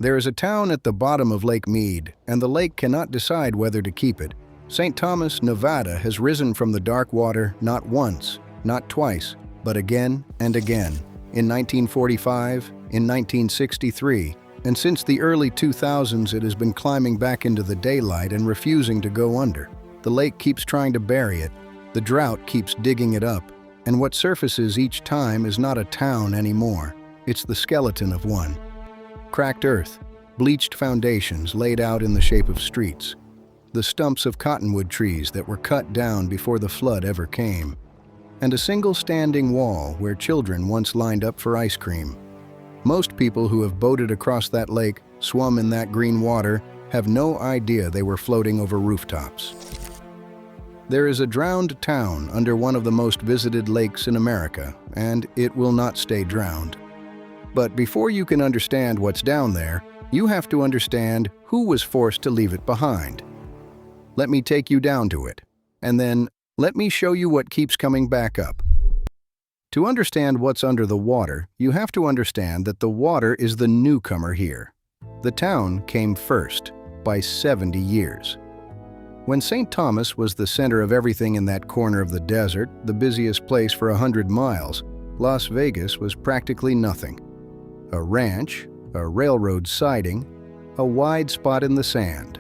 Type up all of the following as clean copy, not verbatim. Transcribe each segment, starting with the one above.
There is a town at the bottom of Lake Mead, and the lake cannot decide whether to keep it. St. Thomas, Nevada has risen from the dark water not once, not twice, but again and again. In 1945, in 1963, and since the early 2000s it has been climbing back into the daylight and refusing to go under. The lake keeps trying to bury it, the drought keeps digging it up, and what surfaces each time is not a town anymore. It's the skeleton of one. Cracked earth, bleached foundations laid out in the shape of streets, the stumps of cottonwood trees that were cut down before the flood ever came, and a single standing wall where children once lined up for ice cream. Most people who have boated across that lake, swum in that green water, have no idea they were floating over rooftops. There is a drowned town under one of the most visited lakes in America, and it will not stay drowned. But before you can understand what's down there, you have to understand who was forced to leave it behind. Let me take you down to it, and then let me show you what keeps coming back up. To understand what's under the water, you have to understand that the water is the newcomer here. The town came first, by 70 years. When St. Thomas was the center of everything in that corner of the desert, the busiest place for 100 miles, Las Vegas was practically nothing. A ranch, a railroad siding, a wide spot in the sand.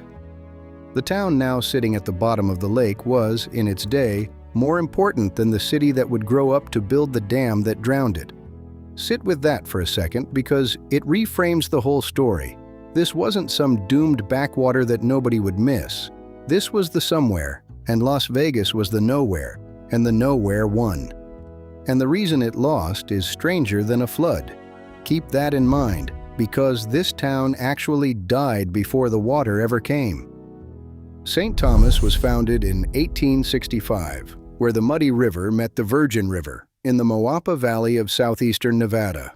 The town now sitting at the bottom of the lake was, in its day, more important than the city that would grow up to build the dam that drowned it. Sit with that for a second because it reframes the whole story. This wasn't some doomed backwater that nobody would miss. This was the somewhere, and Las Vegas was the nowhere, and the nowhere won. And the reason it lost is stranger than a flood. Keep that in mind, because this town actually died before the water ever came. St. Thomas was founded in 1865, where the Muddy River met the Virgin River, in the Moapa Valley of southeastern Nevada.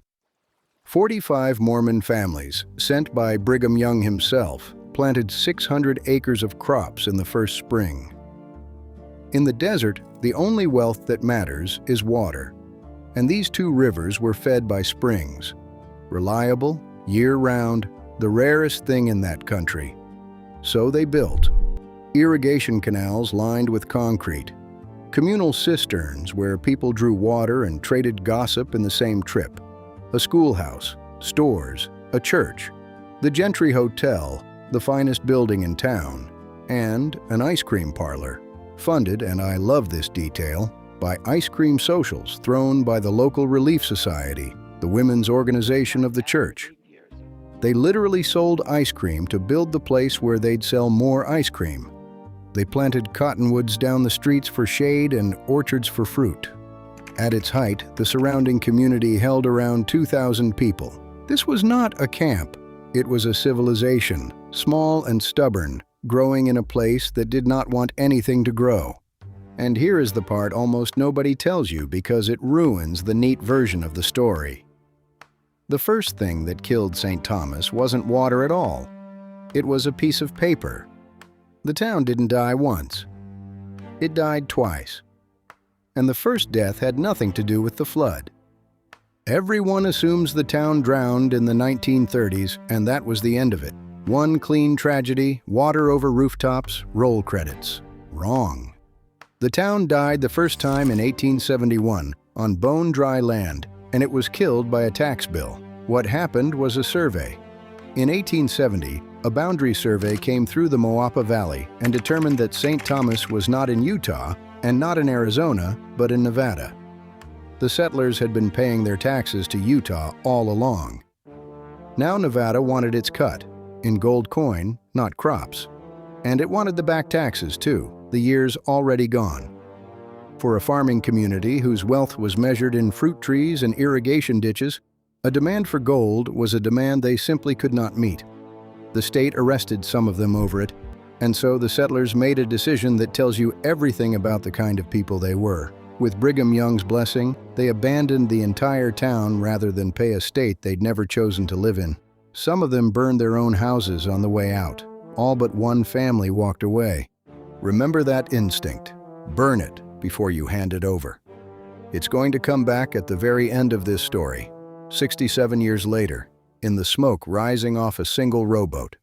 45 Mormon families, sent by Brigham Young himself, planted 600 acres of crops in the first spring. In the desert, the only wealth that matters is water, and these two rivers were fed by springs. Reliable, year-round, the rarest thing in that country. So they built irrigation canals lined with concrete, communal cisterns where people drew water and traded gossip in the same trip, a schoolhouse, stores, a church, the Gentry Hotel, the finest building in town, and an ice cream parlor, funded, and I love this detail, by ice cream socials thrown by the local Relief Society, the women's organization of the church. They literally sold ice cream to build the place where they'd sell more ice cream. They planted cottonwoods down the streets for shade and orchards for fruit. At its height, the surrounding community held around 2,000 people. This was not a camp. It was a civilization, small and stubborn, growing in a place that did not want anything to grow. And here is the part almost nobody tells you because it ruins the neat version of the story. The first thing that killed St. Thomas wasn't water at all. It was a piece of paper. The town didn't die once. It died twice. And the first death had nothing to do with the flood. Everyone assumes the town drowned in the 1930s, and that was the end of it. One clean tragedy, water over rooftops, roll credits. Wrong. The town died the first time in 1871 on bone-dry land, and it was killed by a tax bill. What happened was a survey. In 1870, a boundary survey came through the Moapa Valley and determined that St. Thomas was not in Utah and not in Arizona, but in Nevada. The settlers had been paying their taxes to Utah all along. Now Nevada wanted its cut, in gold coin, not crops. And it wanted the back taxes too, the years already gone. For a farming community whose wealth was measured in fruit trees and irrigation ditches, a demand for gold was a demand they simply could not meet. The state arrested some of them over it, and so the settlers made a decision that tells you everything about the kind of people they were. With Brigham Young's blessing, they abandoned the entire town rather than pay a state they'd never chosen to live in. Some of them burned their own houses on the way out. All but one family walked away. Remember that instinct. Burn it before you hand it over. It's going to come back at the very end of this story, 67 years later, in the smoke rising off a single rowboat.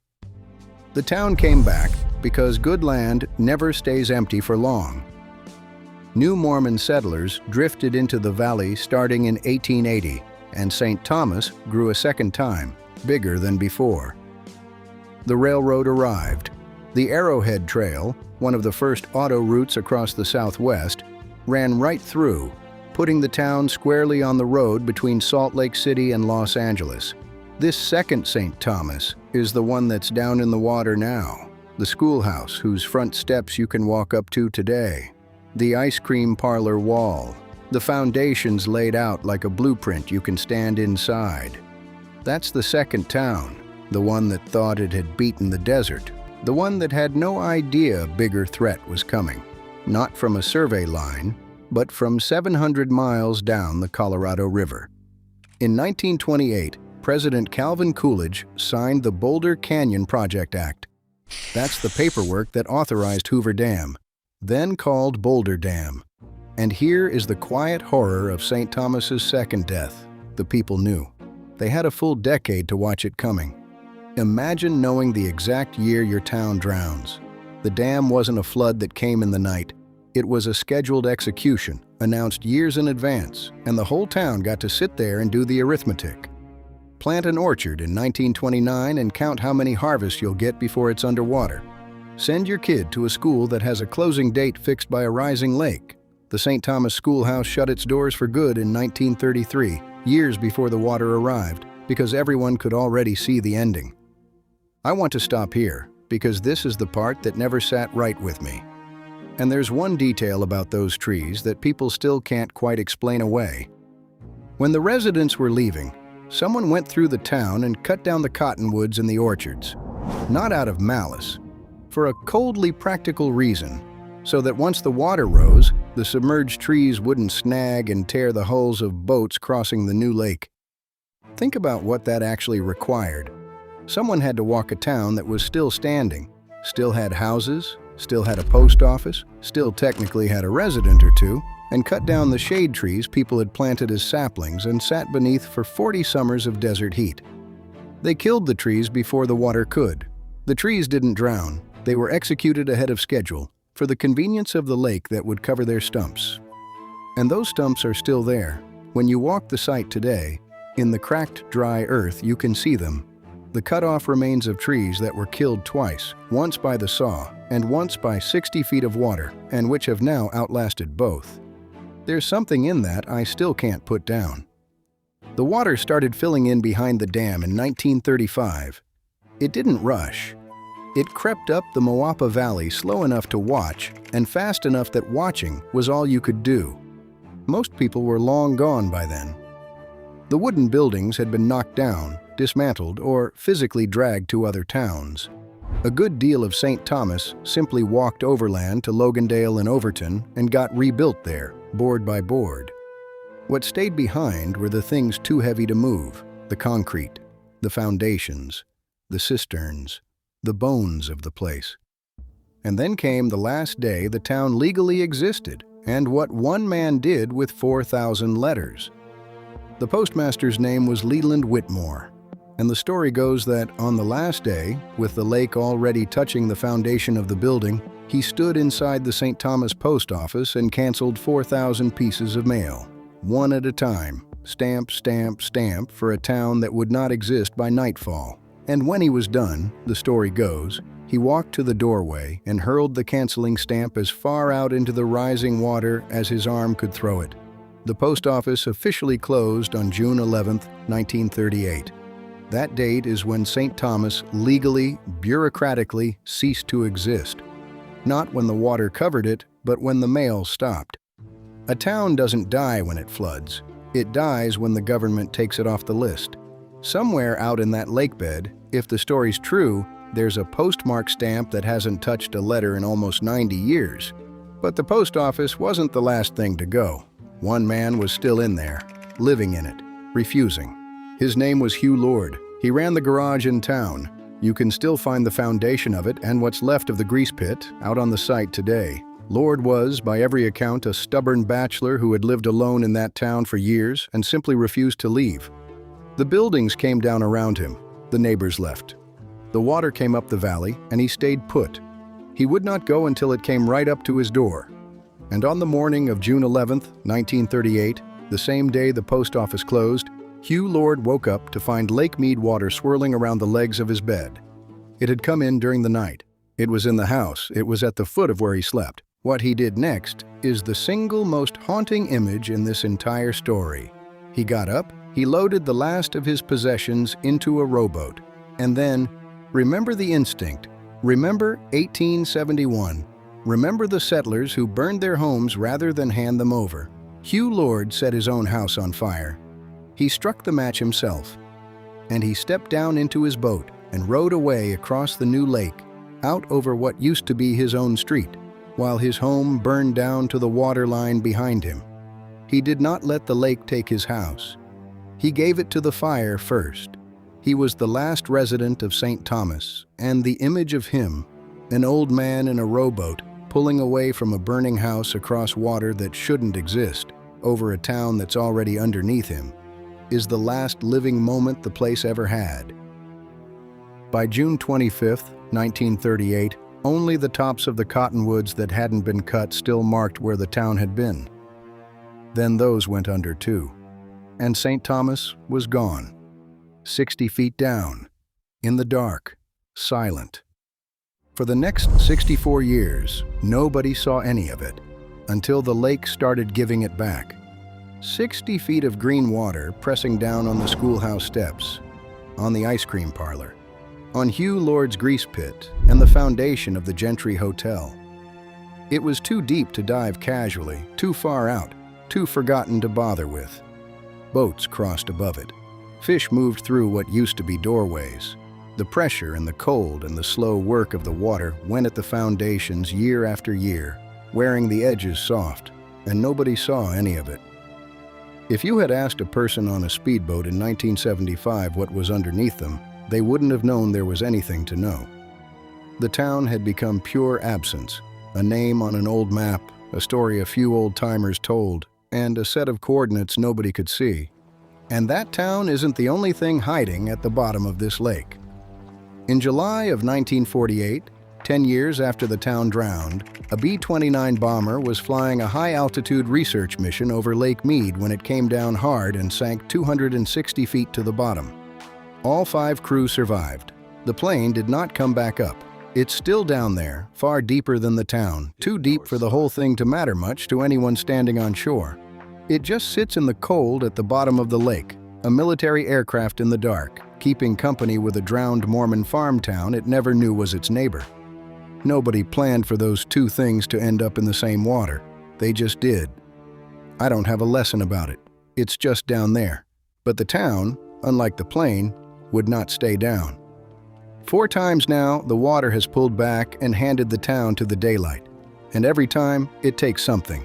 The town came back because good land never stays empty for long. New Mormon settlers drifted into the valley starting in 1880, and St. Thomas grew a second time, bigger than before. The railroad arrived. The Arrowhead Trail, one of the first auto routes across the Southwest, ran right through, putting the town squarely on the road between Salt Lake City and Los Angeles. This second St. Thomas is the one that's down in the water now, the schoolhouse whose front steps you can walk up to today, the ice cream parlor wall, the foundations laid out like a blueprint you can stand inside. That's the second town, the one that thought it had beaten the desert, the one that had no idea a bigger threat was coming, not from a survey line, but from 700 miles down the Colorado River. In 1928, President Calvin Coolidge signed the Boulder Canyon Project Act. That's the paperwork that authorized Hoover Dam, then called Boulder Dam. And here is the quiet horror of St. Thomas's second death. The people knew. They had a full decade to watch it coming. Imagine knowing the exact year your town drowns. The dam wasn't a flood that came in the night. It was a scheduled execution, announced years in advance, and the whole town got to sit there and do the arithmetic. Plant an orchard in 1929 and count how many harvests you'll get before it's underwater. Send your kid to a school that has a closing date fixed by a rising lake. The St. Thomas Schoolhouse shut its doors for good in 1933, years before the water arrived, because everyone could already see the ending. I want to stop here, because this is the part that never sat right with me. And there's one detail about those trees that people still can't quite explain away. When the residents were leaving, someone went through the town and cut down the cottonwoods in the orchards. Not out of malice, for a coldly practical reason, so that once the water rose, the submerged trees wouldn't snag and tear the hulls of boats crossing the new lake. Think about what that actually required. Someone had to walk a town that was still standing, still had houses, still had a post office, still technically had a resident or two, and cut down the shade trees people had planted as saplings and sat beneath for 40 summers of desert heat. They killed the trees before the water could. The trees didn't drown. They were executed ahead of schedule for the convenience of the lake that would cover their stumps. And those stumps are still there. When you walk the site today, in the cracked, dry earth, you can see them. The cut-off remains of trees that were killed twice, once by the saw and once by 60 feet of water, and which have now outlasted both. There's something in that I still can't put down. The water started filling in behind the dam in 1935. It didn't rush. It crept up the Moapa Valley slow enough to watch and fast enough that watching was all you could do. Most people were long gone by then. The wooden buildings had been knocked down, dismantled, or physically dragged to other towns. A good deal of St. Thomas simply walked overland to Logandale and Overton and got rebuilt there, board by board. What stayed behind were the things too heavy to move: the concrete, the foundations, the cisterns, the bones of the place. And then came the last day the town legally existed, and what one man did with 4,000 letters. The postmaster's name was Leland Whitmore, and the story goes that on the last day, with the lake already touching the foundation of the building, he stood inside the St. Thomas post office and canceled 4,000 pieces of mail, one at a time, stamp, stamp, stamp, for a town that would not exist by nightfall. And when he was done, the story goes, he walked to the doorway and hurled the canceling stamp as far out into the rising water as his arm could throw it. The post office officially closed on June 11, 1938. That date is when St. Thomas legally, bureaucratically ceased to exist. Not when the water covered it, but when the mail stopped. A town doesn't die when it floods. It dies when the government takes it off the list. Somewhere out in that lake bed, if the story's true, there's a postmark stamp that hasn't touched a letter in almost 90 years. But the post office wasn't the last thing to go. One man was still in there, living in it, refusing. His name was Hugh Lord. He ran the garage in town. You can still find the foundation of it and what's left of the grease pit out on the site today. Lord was, by every account, a stubborn bachelor who had lived alone in that town for years and simply refused to leave. The buildings came down around him. The neighbors left. The water came up the valley, and he stayed put. He would not go until it came right up to his door. And on the morning of June 11th, 1938, the same day the post office closed, Hugh Lord woke up to find Lake Mead water swirling around the legs of his bed. It had come in during the night. It was in the house. It was at the foot of where he slept. What he did next is the single most haunting image in this entire story. He got up, he loaded the last of his possessions into a rowboat, and then, remember the instinct, remember 1871, remember the settlers who burned their homes rather than hand them over. Hugh Lord set his own house on fire. He struck the match himself, and he stepped down into his boat and rowed away across the new lake, out over what used to be his own street, while his home burned down to the water line behind him. He did not let the lake take his house. He gave it to the fire first. He was the last resident of St. Thomas, and the image of him, an old man in a rowboat, pulling away from a burning house across water that shouldn't exist, over a town that's already underneath him, is the last living moment the place ever had. By June 25, 1938, only the tops of the cottonwoods that hadn't been cut still marked where the town had been. Then those went under too, and St. Thomas was gone, 60 feet down, in the dark, silent. For the next 64 years, nobody saw any of it, until the lake started giving it back. 60 feet of green water pressing down on the schoolhouse steps, on the ice cream parlor, on Hugh Lord's grease pit, and the foundation of the Gentry Hotel. It was too deep to dive casually, too far out, too forgotten to bother with. Boats crossed above it. Fish moved through what used to be doorways. The pressure and the cold and the slow work of the water went at the foundations year after year, wearing the edges soft, and nobody saw any of it. If you had asked a person on a speedboat in 1975 what was underneath them, they wouldn't have known there was anything to know. The town had become pure absence, a name on an old map, a story a few old-timers told, and a set of coordinates nobody could see. And that town isn't the only thing hiding at the bottom of this lake. In July of 1948, 10 years after the town drowned, a B-29 bomber was flying a high-altitude research mission over Lake Mead when it came down hard and sank 260 feet to the bottom. All 5 crew survived. The plane did not come back up. It's still down there, far deeper than the town, too deep for the whole thing to matter much to anyone standing on shore. It just sits in the cold at the bottom of the lake, a military aircraft in the dark, keeping company with a drowned Mormon farm town it never knew was its neighbor. Nobody planned for those two things to end up in the same water. They just did. I don't have a lesson about it. It's just down there. But the town, unlike the plane, would not stay down. 4 times now, the water has pulled back and handed the town to the daylight. And every time, it takes something.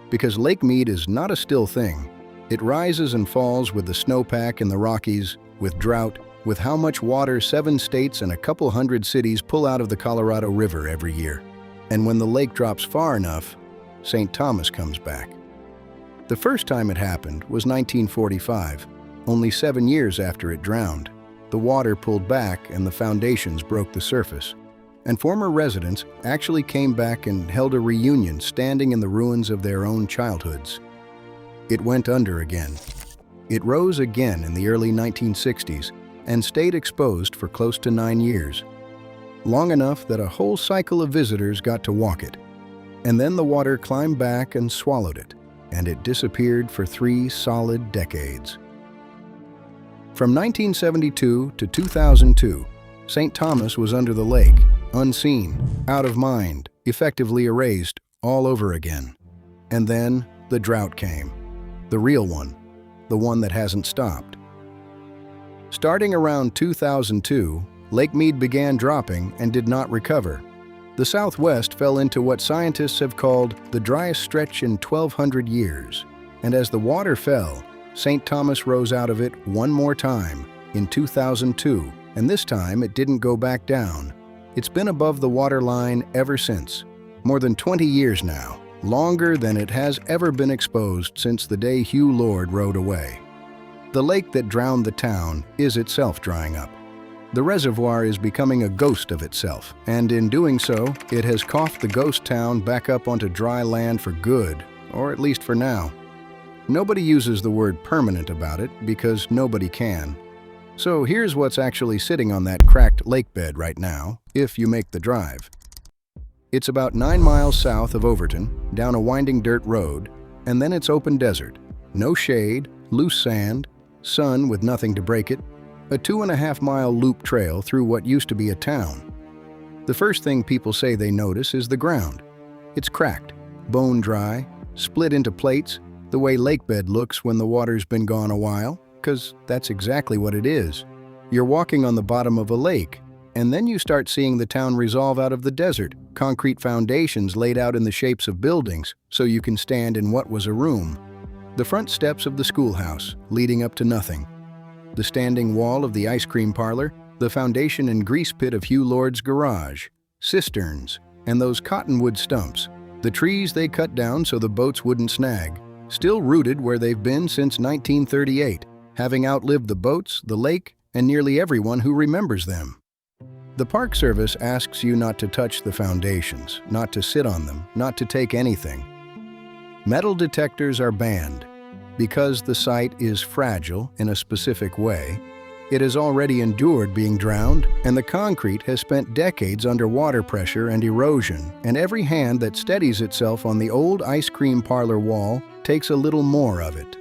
Because Lake Mead is not a still thing. It rises and falls with the snowpack in the Rockies, with drought, with how much water 7 states and a couple hundred cities pull out of the Colorado River every year. And when the lake drops far enough, St. Thomas comes back. The first time it happened was 1945, only 7 years after it drowned. The water pulled back and the foundations broke the surface. And former residents actually came back and held a reunion standing in the ruins of their own childhoods. It went under again. It rose again in the early 1960s and stayed exposed for close to 9 years. Long enough that a whole cycle of visitors got to walk it. And then the water climbed back and swallowed it, and it disappeared for 3 solid decades. From 1972 to 2002, St. Thomas was under the lake, unseen, out of mind, effectively erased, all over again. And then the drought came. The real one, the one that hasn't stopped. Starting around 2002, Lake Mead began dropping and did not recover. The Southwest fell into what scientists have called the driest stretch in 1,200 years. And as the water fell, St. Thomas rose out of it one more time, in 2002, and this time it didn't go back down. It's been above the water line ever since, more than 20 years now, longer than it has ever been exposed since the day Hugh Lord rode away. The lake that drowned the town is itself drying up. The reservoir is becoming a ghost of itself, and in doing so, it has coughed the ghost town back up onto dry land for good, or at least for now. Nobody uses the word permanent about it because nobody can. So here's what's actually sitting on that cracked lake bed right now, if you make the drive. It's about 9 miles south of Overton, down a winding dirt road, and then it's open desert. No shade, loose sand, sun with nothing to break it, a 2.5-mile loop trail through what used to be a town. The first thing people say they notice is the ground. It's cracked, bone dry, split into plates, the way lake bed looks when the water's been gone a while, 'cause that's exactly what it is. You're walking on the bottom of a lake, and then you start seeing the town resolve out of the desert, concrete foundations laid out in the shapes of buildings so you can stand in what was a room. The front steps of the schoolhouse, leading up to nothing. The standing wall of the ice cream parlor, the foundation and grease pit of Hugh Lord's garage, cisterns, and those cottonwood stumps, the trees they cut down so the boats wouldn't snag, still rooted where they've been since 1938, having outlived the boats, the lake, and nearly everyone who remembers them. The Park Service asks you not to touch the foundations, not to sit on them, not to take anything. Metal detectors are banned. Because the site is fragile in a specific way, it has already endured being drowned, and the concrete has spent decades under water pressure and erosion, and every hand that steadies itself on the old ice cream parlor wall takes a little more of it.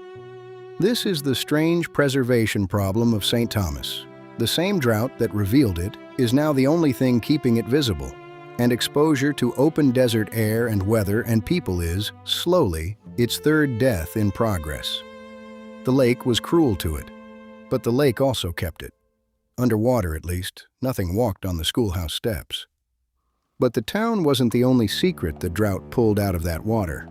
This is the strange preservation problem of St. Thomas. The same drought that revealed it is now the only thing keeping it visible, and exposure to open desert air and weather and people is, slowly, its third death in progress. The lake was cruel to it, but the lake also kept it. Underwater, at least, nothing walked on the schoolhouse steps. But the town wasn't the only secret the drought pulled out of that water.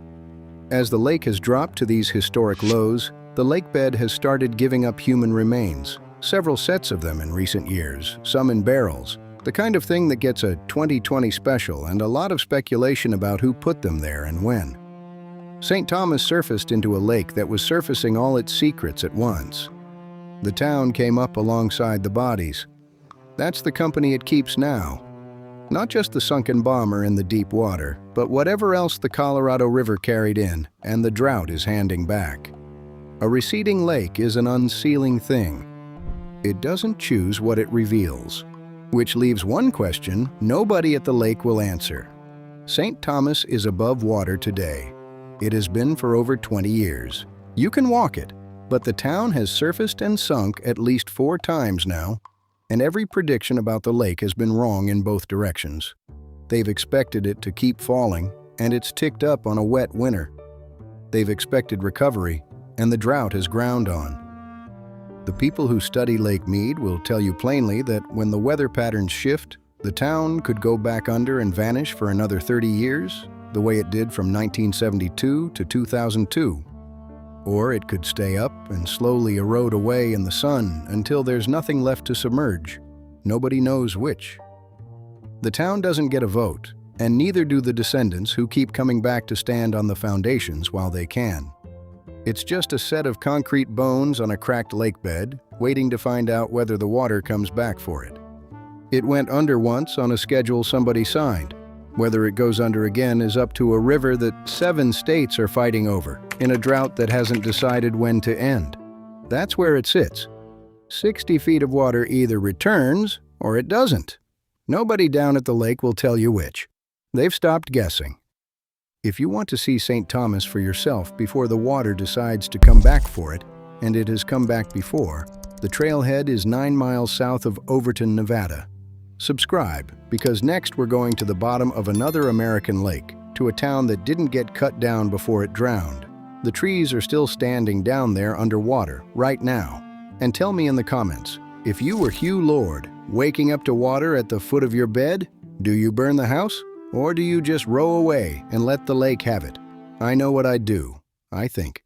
As the lake has dropped to these historic lows, the lake bed has started giving up human remains, several sets of them in recent years, some in barrels, the kind of thing that gets a 2020 special and a lot of speculation about who put them there and when. St. Thomas surfaced into a lake that was surfacing all its secrets at once. The town came up alongside the bodies. That's the company it keeps now. Not just the sunken bomber in the deep water, but whatever else the Colorado River carried in and the drought is handing back. A receding lake is an unsealing thing. It doesn't choose what it reveals, which leaves one question nobody at the lake will answer. St. Thomas is above water today. It has been for over 20 years. You can walk it, but the town has surfaced and sunk at least 4 times now, and every prediction about the lake has been wrong in both directions. They've expected it to keep falling, and it's ticked up on a wet winter. They've expected recovery, and the drought has ground on. The people who study Lake Mead will tell you plainly that when the weather patterns shift, the town could go back under and vanish for another 30 years, the way it did from 1972 to 2002. Or it could stay up and slowly erode away in the sun until there's nothing left to submerge. Nobody knows which. The town doesn't get a vote, and neither do the descendants who keep coming back to stand on the foundations while they can. It's just a set of concrete bones on a cracked lake bed, waiting to find out whether the water comes back for it. It went under once on a schedule somebody signed. Whether it goes under again is up to a river that 7 states are fighting over, in a drought that hasn't decided when to end. That's where it sits. 60 feet of water either returns or it doesn't. Nobody down at the lake will tell you which. They've stopped guessing. If you want to see St. Thomas for yourself before the water decides to come back for it, and it has come back before, the trailhead is 9 miles south of Overton, Nevada. Subscribe, because next we're going to the bottom of another American lake, to a town that didn't get cut down before it drowned. The trees are still standing down there underwater, right now. And tell me in the comments, if you were Hugh Lord, waking up to water at the foot of your bed, do you burn the house? Or do you just row away and let the lake have it? I know what I'd do, I think.